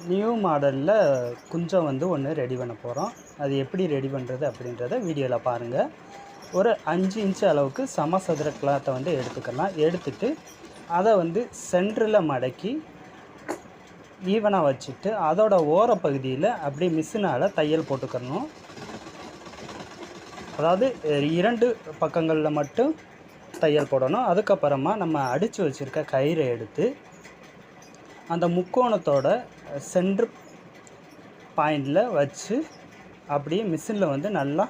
New மாடலில் குஞ்சம் வந்து ஒன்று ரெடி பண்ண போகிறோம். அது எப்படி ரெடி பண்ணுறது அப்படின்றத வீடியோவில் பாருங்கள். ஒரு 5 இன்ச்சு அளவுக்கு சமசதுர கிளாத்தை வந்து எடுத்துக்கலாம். எடுத்துட்டு அதை வந்து சென்டரில் மடக்கி ஈவனாக வச்சுட்டு அதோட ஓரப்பகுதியில் அப்படியே மிஷினால் தையல் போட்டுக்கணும். அதாவது 2 பக்கங்களில் மட்டும் தையல் போடணும். அதுக்கப்புறமா நம்ம அடித்து வச்சுருக்க கயிறை எடுத்து அந்த முக்கோணத்தோட சென்ட்ரு பாயிண்டில் வச்சு அப்படியே மிஷினில் வந்து நல்லா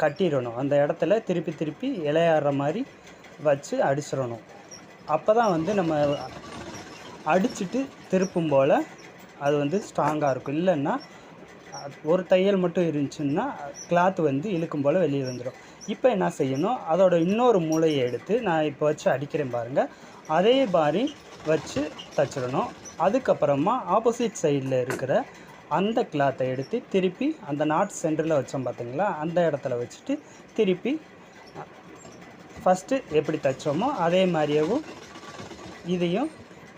கட்டிடணும். அந்த இடத்துல திருப்பி திருப்பி இலையாடுற மாதிரி வச்சு அடிச்சிடணும். அப்போ தான் வந்து நம்ம அடிச்சுட்டு திருப்பும் போல் அது வந்து ஸ்ட்ராங்காக இருக்கும். இல்லைன்னா ஒரு தையல் மட்டும் இருந்துச்சுன்னா கிளாத் வந்து இழுக்கும் போல் வெளியே வந்துடும். இப்போ என்ன செய்யணும், அதோட இன்னொரு மூலையை எடுத்து நான் இப்போ வச்சு அடிக்கிறேன் பாருங்கள், அதே மாதிரி வச்சு தச்சிடணும். அதுக்கப்புறமா ஆப்போசிட் சைடில் இருக்கிற அந்த கிளாத்தை எடுத்து திருப்பி அந்த நாட் சென்டரில் வச்சோம் பார்த்தீங்களா, அந்த இடத்துல வச்சுட்டு திருப்பி ஃபஸ்ட்டு எப்படி தைச்சோமோ அதே மாதிரியேவும் இதையும்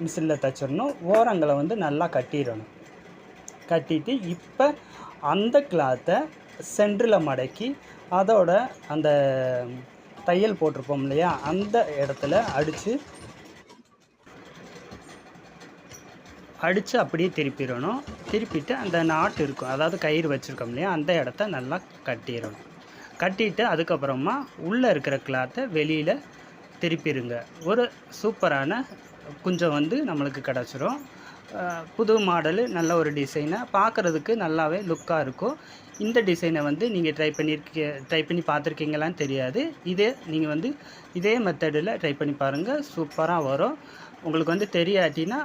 மிஷினில் தைச்சிடணும். ஓரங்களை வந்து நல்லா கட்டிடணும். கட்டிட்டு இப்போ அந்த கிளாத்தை சென்டரில் மடக்கி அதோட அந்த தையல் போட்டிருப்போம் இல்லையா, அந்த இடத்துல அடித்து அப்படியே திருப்பிடணும். திருப்பிட்டு அந்த நாட்டு இருக்கும், அதாவது கயிறு வச்சுருக்கோம் இல்லையா, அந்த இடத்த நல்லா கட்டிடணும். கட்டிட்டு அதுக்கப்புறமா உள்ளே இருக்கிற கிளாத்தை வெளியில் திருப்பிடுங்க. ஒரு சூப்பரான குஞ்சம் வந்து நம்மளுக்கு கிடச்சிரும். புது மாடலு, நல்ல ஒரு டிசைனை, பார்க்குறதுக்கு நல்லாவே லுக்காக இருக்கும். இந்த டிசைனை வந்து நீங்கள் ட்ரை பண்ணி பார்த்துருக்கீங்களான்னு தெரியாது. நீங்கள் வந்து இதே மெத்தடில் ட்ரை பண்ணி பாருங்கள், சூப்பராக வரும். உங்களுக்கு வந்து தெரியாட்டினா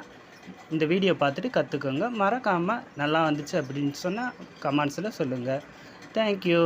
இந்த வீடியோ பார்த்துட்டு கற்றுக்கோங்க. மறக்காமல் நல்லா வந்துச்சு அப்படின்னு சொன்னால் கமெண்ட்ஸில் சொல்லுங்கள். தேங்க்யூ.